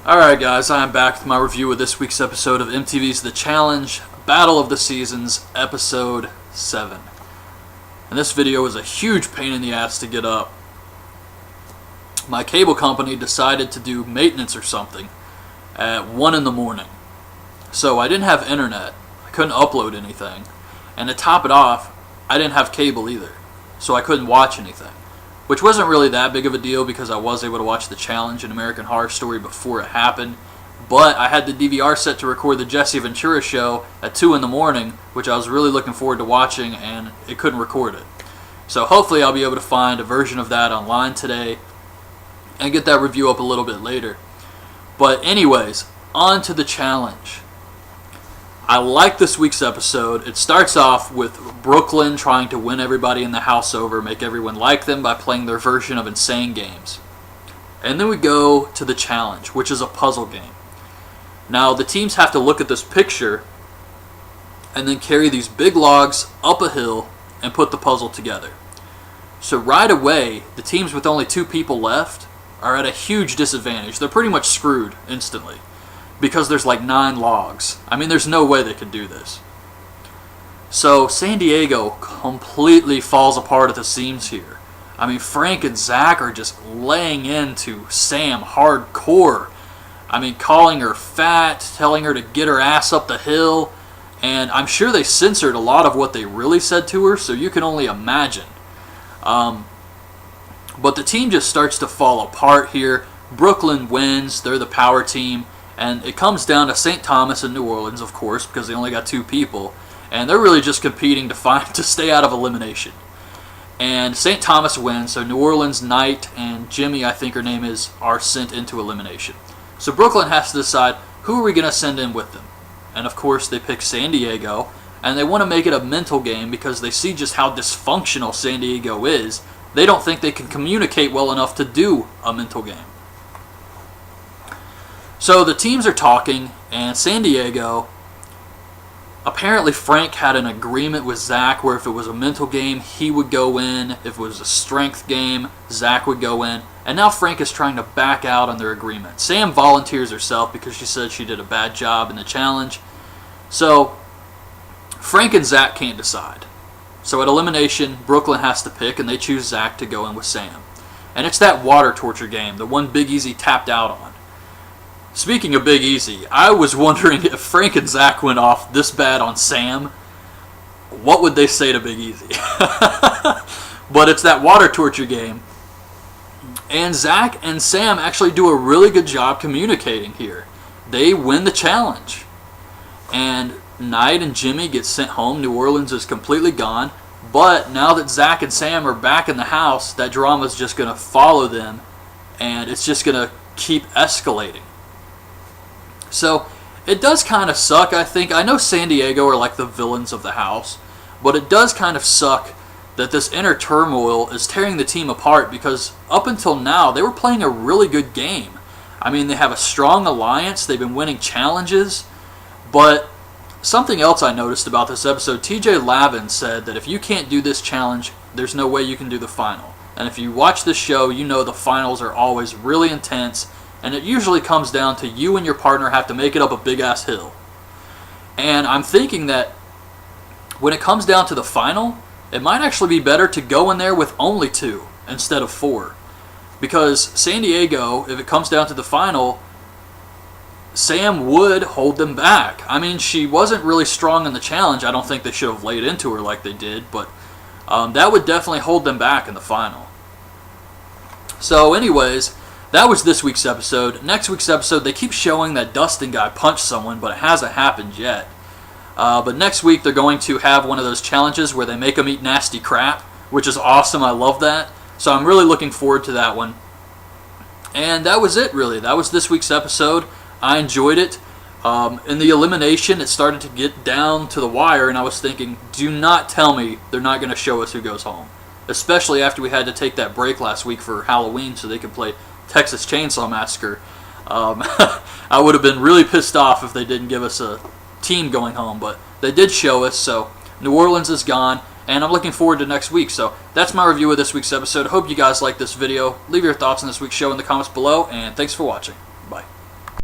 Alright guys, I am back with my review of this week's episode of MTV's The Challenge, Battle of the Seasons, Episode 7. And this video was a huge pain in the ass to get up. My cable company decided to do maintenance or something at 1 in the morning. So I didn't have internet, I couldn't upload anything, and to top it off, I didn't have cable either, so I couldn't watch anything. Which wasn't really that big of a deal because I was able to watch The Challenge and American Horror Story before it happened. But I had the DVR set to record the Jesse Ventura show at 2 in the morning, which I was really looking forward to watching, and it couldn't record it. So hopefully I'll be able to find a version of that online today and get that review up a little bit later. But anyways, on to The Challenge. I like this week's episode. It starts off with Brooklyn trying to win everybody in the house over, make everyone like them by playing their version of insane games. And then we go to the challenge, which is a puzzle game. Now, the teams have to look at this picture and then carry these big logs up a hill and put the puzzle together. So right away, the teams with only 2 people left are at a huge disadvantage. They're pretty much screwed instantly, because there's like 9 logs. I mean, there's no way they could do this. So San Diego completely falls apart at the seams here. I mean, Frank and Zach are just laying into Sam hardcore. I mean, calling her fat, telling her to get her ass up the hill, and I'm sure they censored a lot of what they really said to her, so you can only imagine. But the team just starts to fall apart here. Brooklyn wins, they're the power team. And it comes down to St. Thomas and New Orleans, of course, because they only got 2 people. And they're really just competing to stay out of elimination. And St. Thomas wins, so New Orleans, Knight, and Jimmy, I think her name is, are sent into elimination. So Brooklyn has to decide, who are we going to send in with them? And of course, they pick San Diego. And they want to make it a mental game because they see just how dysfunctional San Diego is. They don't think they can communicate well enough to do a mental game. So the teams are talking, and San Diego, apparently Frank had an agreement with Zach where if it was a mental game, he would go in. If it was a strength game, Zach would go in. And now Frank is trying to back out on their agreement. Sam volunteers herself because she said she did a bad job in the challenge. So Frank and Zach can't decide. So at elimination, Brooklyn has to pick, and they choose Zach to go in with Sam. And it's that water torture game, the one Big Easy tapped out on. Speaking of Big Easy, I was wondering if Frank and Zach went off this bad on Sam, what would they say to Big Easy? But it's that water torture game. And Zach and Sam actually do a really good job communicating here. They win the challenge. And Knight and Jimmy get sent home. New Orleans is completely gone. But now that Zach and Sam are back in the house, that drama is just going to follow them. And it's just going to keep escalating. So, it does kind of suck, I think. I know San Diego are like the villains of the house, but it does kind of suck that this inner turmoil is tearing the team apart because up until now, they were playing a really good game. I mean, they have a strong alliance, they've been winning challenges, but something else I noticed about this episode, TJ Lavin said that if you can't do this challenge, there's no way you can do the final. And if you watch this show, you know the finals are always really intense, and it usually comes down to you and your partner have to make it up a big-ass hill. And I'm thinking that when it comes down to the final, it might actually be better to go in there with only 2 instead of 4. Because San Diego, if it comes down to the final, Sam would hold them back. I mean, she wasn't really strong in the challenge. I don't think they should have laid into her like they did, but that would definitely hold them back in the final. So anyways, that was this week's episode. Next week's episode, they keep showing that Dustin guy punched someone, but it hasn't happened yet. But next week, they're going to have one of those challenges where they make them eat nasty crap, which is awesome. I love that. So I'm really looking forward to that one. And that was it, really. That was this week's episode. I enjoyed it. In the elimination, it started to get down to the wire, and I was thinking, do not tell me they're not going to show us who goes home. Especially after we had to take that break last week for Halloween so they could play Texas Chainsaw Massacre. I would have been really pissed off if they didn't give us a team going home, but they did show us, so New Orleans is gone, and I'm looking forward to next week. So that's my review of this week's episode. I hope you guys liked this video. Leave your thoughts on this week's show in the comments below, and thanks for watching. Bye.